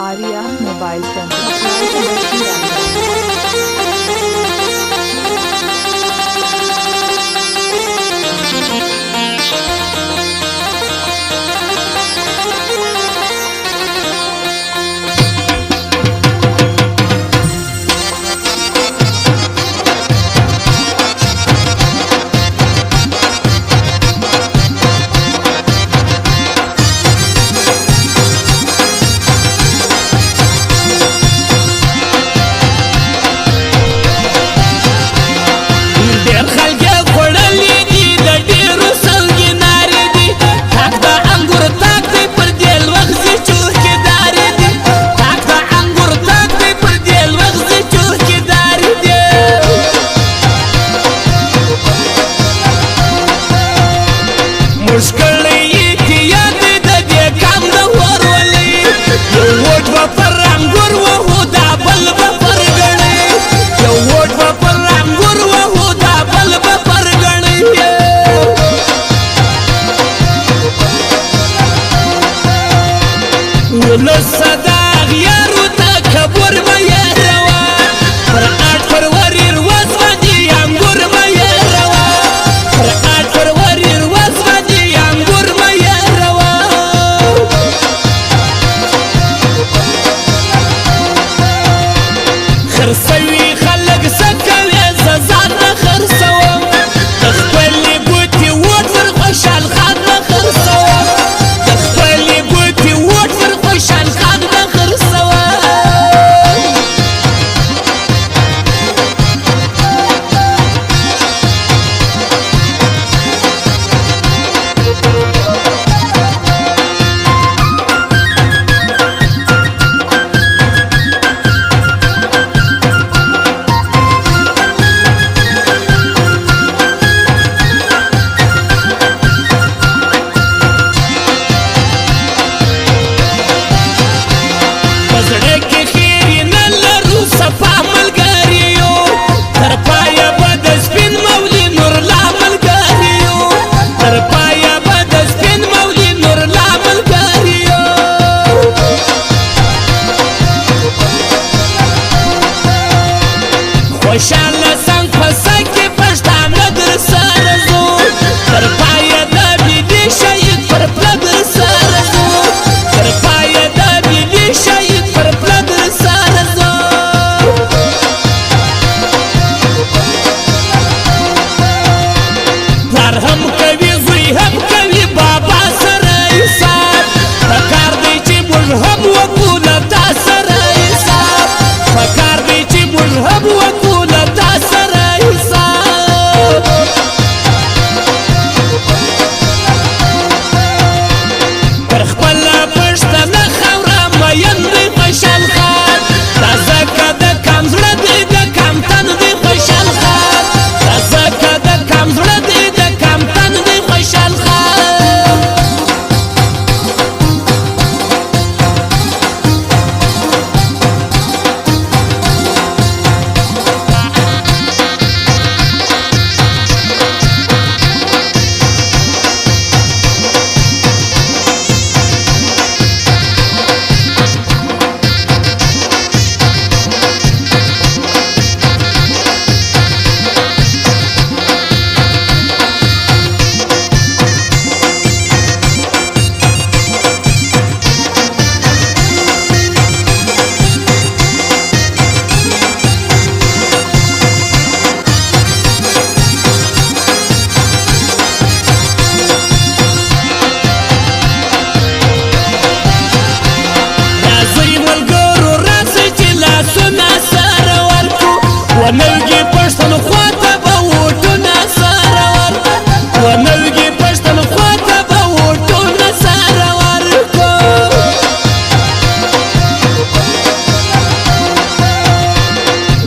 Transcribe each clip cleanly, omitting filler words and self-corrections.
Arya mobile centre. صداق يارو تكبر ما يهروا فرقات فرورير واسمدي ينقر ما يهروا فرقات فرورير واسمدي ينقر ما يهروا خرسوي خلق سكوي زازانا خرسوا تخبلي بوتي وطر خوش الخادنا خرسوا تخبلي بوتي وطر خوش الخادنا خرسوا خوشاله سنگ پسک پشتانه در سر زو در پای دبیدی شهید پر پلا در سر زو در پای دبیدی شهید پر پلا در سر زو پلار هم کوي زوی هم کوي بابا سره حساب پکار دی چې موږ هم وکړو له تا سره حساب پکار دی چې موږ هم وکړو ونوګي پښتون خواته به وټونه سره ورکو ونوګي پښتون خواته به وټونه سره ورکو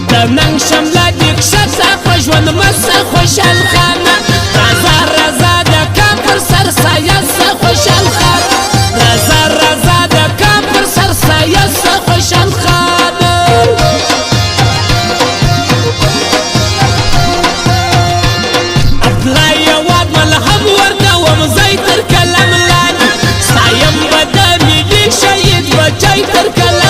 د ننګ شمله دې کښته په ژوند مسه خوشحال خانه رضا رضا د کام پر سر سایه سه خوشحال خانه رضا رضا د کام پر سر سایه سه خوشحال خانه زي تركلم لان سايم بدمي دي شهيد وجاي تركلم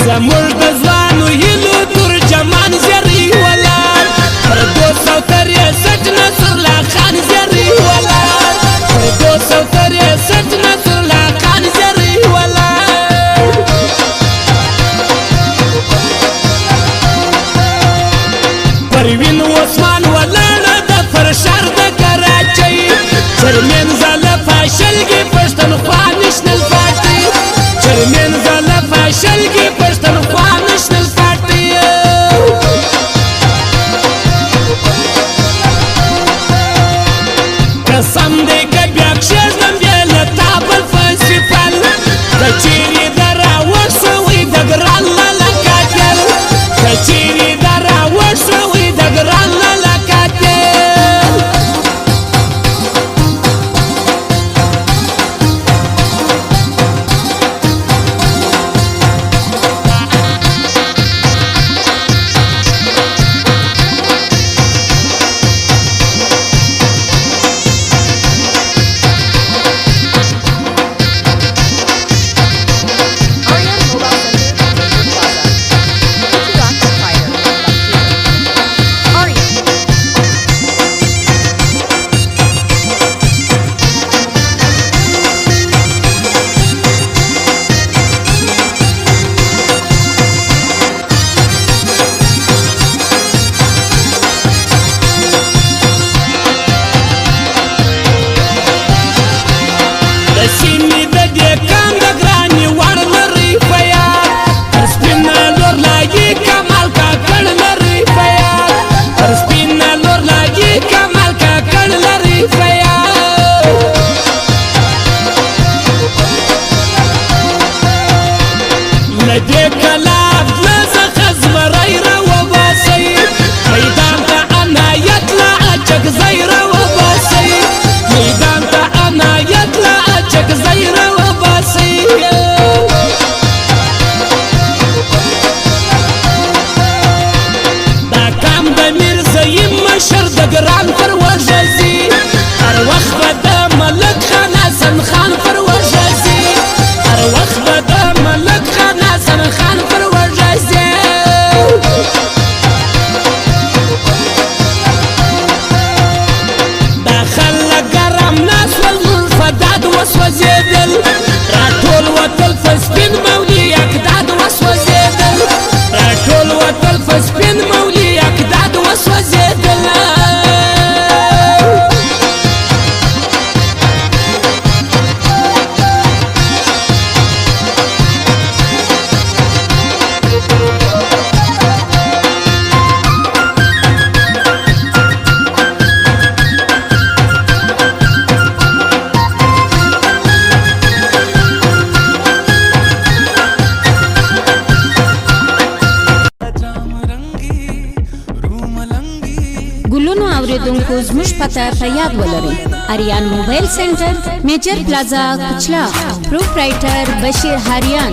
زموږ د ځوانو هیلو ترجمان زیری ولاړ پر 263 نصرالله خان زیری ولاړ پر 263 نصرالله خان زیری ولاړ پروین عثمان ولاړه د فرشار د کراچۍ چرمن زله فاشلګي پښتونخوا نېشنل پارټي چرمن زله فاشلګي پښتونخوا نېشنل پارټي قسم دې که بیا کښېږدم بیا له تا بل فلسفل که چیرې ده راوړ شوی د ګران لاله قاتل که چیرې ده راوړ شوی د ګران لاله قاتل Aryan Mobile Center, Plaza. Picture Fighter, Aryan. د سیمې د دې کام د ګرانې وړ لري په یاد پر سپینه لور لاګي کمال کاکړ لري په یاد پر سپینه لور لاګي کمال کاکړ لري په یاد له دې کلاب نه څخه زمری راوباسئ میدان ته عنایت له اچکزۍ راوباسئ میدان ته عنایت له اچکزۍ راوباسئ دا کام د میرزایم مشر د ګران پر وږه ځي هر وخت به د ملک خان حسن خان پر وږه ځي هر وخت به د ملک خان حسن خان پر وږه ځي دا خلک ګرم ناس ول منفداد وسوځېدل راټول وتل په سپین مولي اقداد وسوځېدل راټول وتل په سپین مولي اقداد وسوځېدل ګلونو اوریدونکو زموږ پته په یاد ولرئ اریان موبایل سنټر میجر پلازا کچلا پروپرایټر بشیر هاریان